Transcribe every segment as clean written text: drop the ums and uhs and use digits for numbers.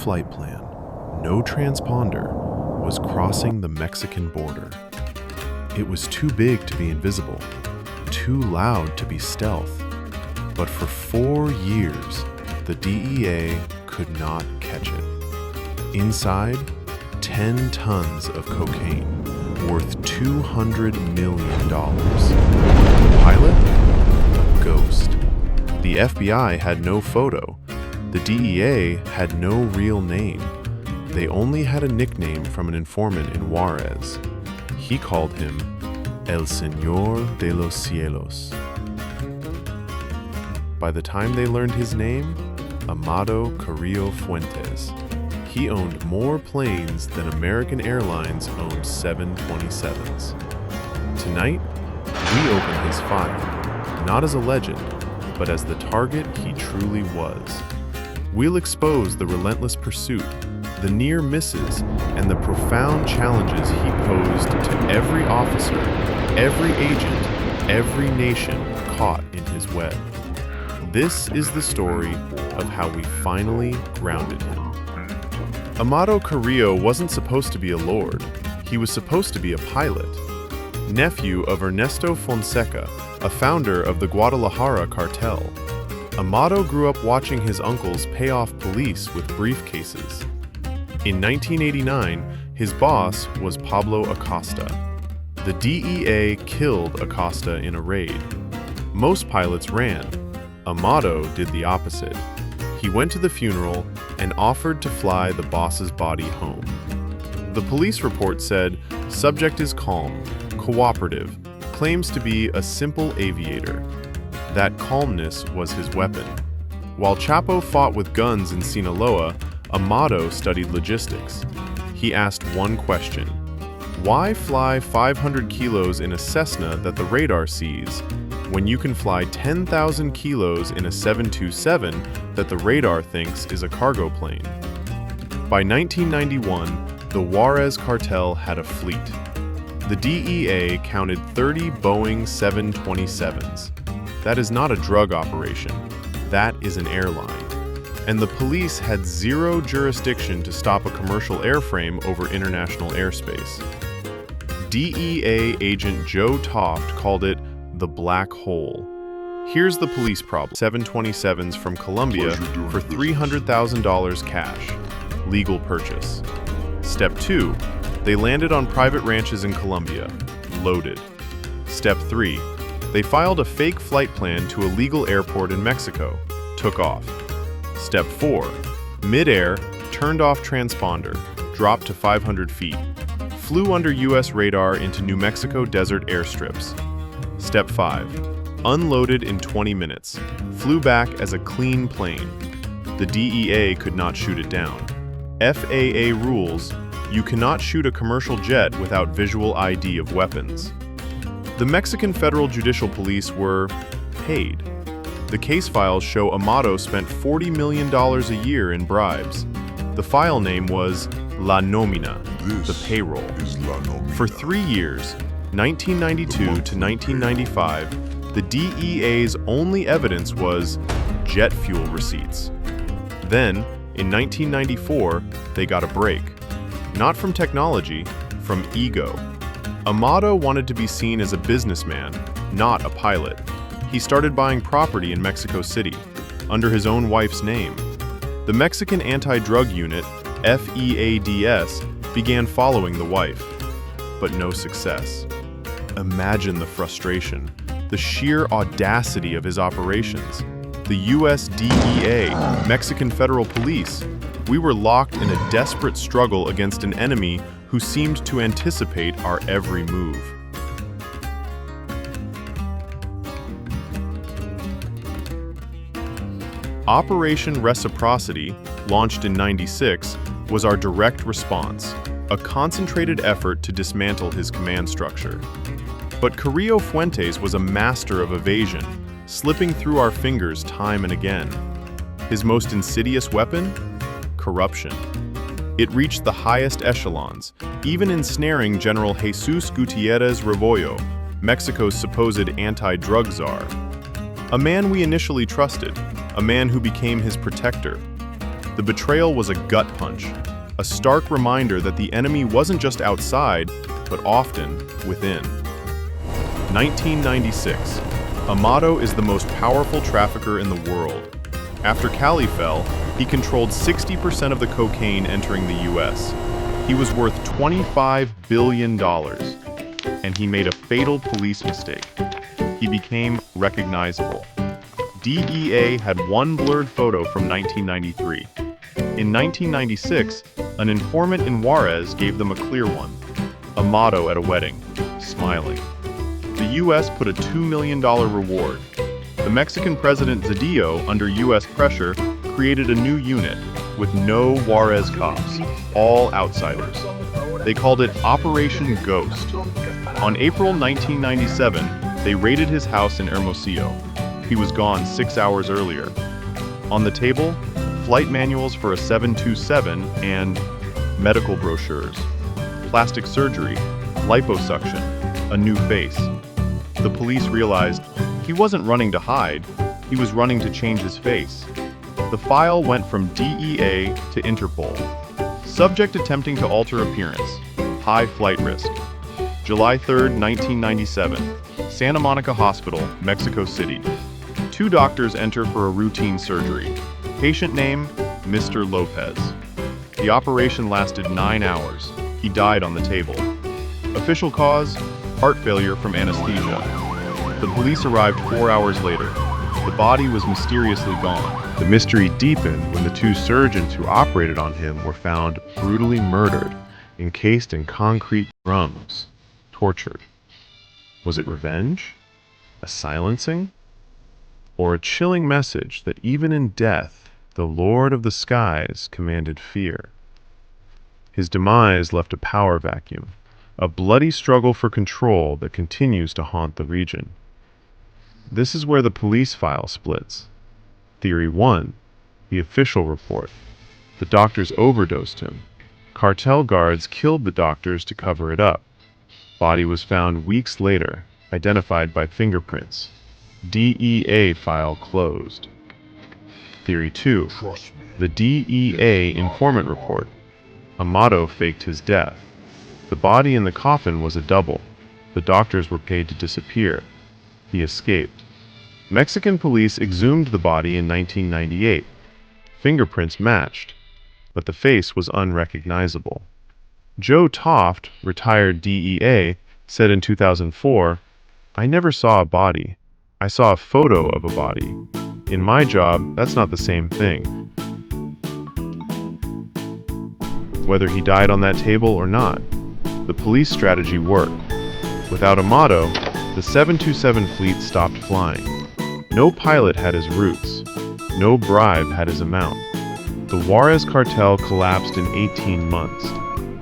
flight plan, no transponder, was crossing the Mexican border. It was too big to be invisible, too loud to be stealth. But for 4 years, the DEA could not catch it. Inside, 10 tons of cocaine, worth $200 million. The pilot? A ghost. The FBI had no photo. The DEA had no real name. They only had a nickname from an informant in Juarez. He called him El Señor de los Cielos. By the time they learned his name, Amado Carillo Fuentes. He owned more planes than American Airlines owned 727s. Tonight, we open his file, not as a legend, but as the target he truly was. We'll expose the relentless pursuit, the near misses, and the profound challenges he posed to every officer, every agent, every nation caught in his web. This is the story of how we finally grounded him. Amado Carillo wasn't supposed to be a lord. He was supposed to be a pilot. Nephew of Ernesto Fonseca, a founder of the Guadalajara Cartel. Amado grew up watching his uncles pay off police with briefcases. In 1989, his boss was Pablo Acosta. The DEA killed Acosta in a raid. Most pilots ran. Amado did the opposite. He went to the funeral and offered to fly the boss's body home. The police report said, subject is calm, cooperative, claims to be a simple aviator. That calmness was his weapon. While Chapo fought with guns in Sinaloa, Amado studied logistics. He asked one question: why fly 500 kilos in a Cessna that the radar sees, when you can fly 10,000 kilos in a 727 that the radar thinks is a cargo plane? By 1991, the Juarez Cartel had a fleet. The DEA counted 30 Boeing 727s. That is not a drug operation. That is an airline. And the police had zero jurisdiction to stop a commercial airframe over international airspace. DEA agent Joe Toft called it the black hole. Here's the police problem. 727s from Colombia for $300,000 cash. Legal purchase. Step 2. They landed on private ranches in Colombia. Loaded. Step 3. They filed a fake flight plan to a legal airport in Mexico. Took off. Step 4. Mid-air, turned off transponder, dropped to 500 feet. Flew under U.S. radar into New Mexico desert airstrips. Step 5. Unloaded in 20 minutes. Flew back as a clean plane. The DEA could not shoot it down. FAA rules: you cannot shoot a commercial jet without visual ID of weapons. The Mexican Federal Judicial Police were paid. The case files show Amado spent $40 million a year in bribes. The file name was La Nomina, the payroll. For 3 years, 1992 to 1995, the DEA's only evidence was jet fuel receipts. Then, in 1994, they got a break. Not from technology, from ego. Amado wanted to be seen as a businessman, not a pilot. He started buying property in Mexico City, under his own wife's name. The Mexican Anti-Drug Unit, FEADS, began following the wife, but no success. Imagine the frustration, the sheer audacity of his operations. The US DEA, Mexican Federal Police, we were locked in a desperate struggle against an enemy who seemed to anticipate our every move. Operation Reciprocity, launched in '96, was our direct response, a concentrated effort to dismantle his command structure. But Carillo Fuentes was a master of evasion, slipping through our fingers time and again. His most insidious weapon? Corruption. It reached the highest echelons, even ensnaring General Jesus Gutierrez Rebollo, Mexico's supposed anti-drug czar. A man we initially trusted, a man who became his protector. The betrayal was a gut punch, a stark reminder that the enemy wasn't just outside, but often within. 1996. Amado is the most powerful trafficker in the world. After Cali fell, he controlled 60% of the cocaine entering the U.S. He was worth $25 billion, and he made a fatal police mistake. He became recognizable. DEA had one blurred photo from 1993. In 1996, an informant in Juarez gave them a clear one. Amado at a wedding, smiling. The U.S. put a $2 million reward. The Mexican president Zedillo, under U.S. pressure, created a new unit with no Juarez cops, all outsiders. They called it Operation Ghost. On April 1997, they raided his house in Hermosillo. He was gone 6 hours earlier. On the table, flight manuals for a 727 and medical brochures, plastic surgery, liposuction, a new face. The police realized he wasn't running to hide, he was running to change his face. The file went from DEA to Interpol. Subject attempting to alter appearance, high flight risk. July 3, 1997, Santa Monica Hospital, Mexico City. 2 doctors enter for a routine surgery. Patient name, Mr. Lopez. The operation lasted 9 hours. He died on the table. Official cause, heart failure from anesthesia. The police arrived 4 hours later. The body was mysteriously gone. The mystery deepened when the 2 surgeons who operated on him were found brutally murdered, encased in concrete drums, tortured. Was it revenge? A silencing? Or a chilling message that even in death, the Lord of the Skies commanded fear? His demise left a power vacuum, a bloody struggle for control that continues to haunt the region. This is where the police file splits. Theory 1, the official report. The doctors overdosed him. Cartel guards killed the doctors to cover it up. Body was found weeks later, identified by fingerprints. DEA file closed. Theory 2, the DEA informant report. Amado faked his death. The body in the coffin was a double. The doctors were paid to disappear. He escaped. Mexican police exhumed the body in 1998. Fingerprints matched, but the face was unrecognizable. Joe Toft, retired DEA, said in 2004, "I never saw a body. I saw a photo of a body. In my job, that's not the same thing." Whether he died on that table or not, the police strategy worked. Without Amado, the 727 fleet stopped flying. No pilot had his routes. No bribe had his amount. The Juarez Cartel collapsed in 18 months.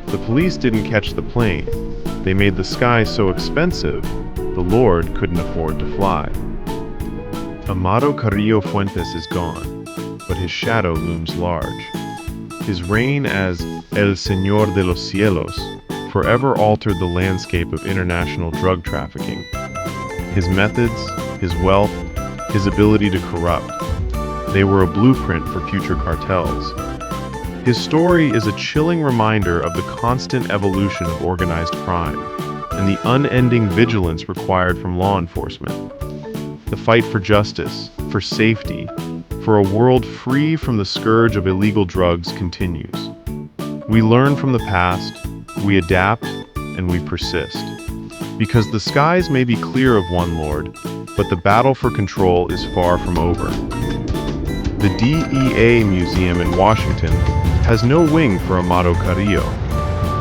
The police didn't catch the plane. They made the sky so expensive, the Lord couldn't afford to fly. Amado Carillo Fuentes is gone, but his shadow looms large. His reign as El Señor de los Cielos forever altered the landscape of international drug trafficking. His methods, his wealth, his ability to corrupt, they were a blueprint for future cartels. His story is a chilling reminder of the constant evolution of organized crime and the unending vigilance required from law enforcement. The fight for justice, for safety, for a world free from the scourge of illegal drugs continues. We learn from the past, we adapt, and we persist. Because the skies may be clear of one Lord, but the battle for control is far from over. The DEA Museum in Washington has no wing for Amado Carillo.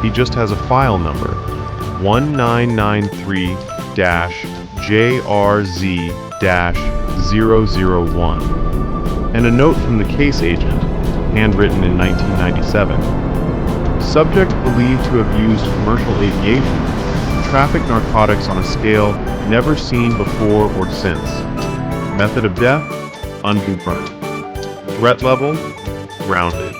He just has a file number, 1993-JRZ-001, and a note from the case agent, handwritten in 1997. Subject believed to have used commercial aviation to traffic narcotics on a scale never seen before or since. Method of death? Unconfirmed. Threat level? Grounded.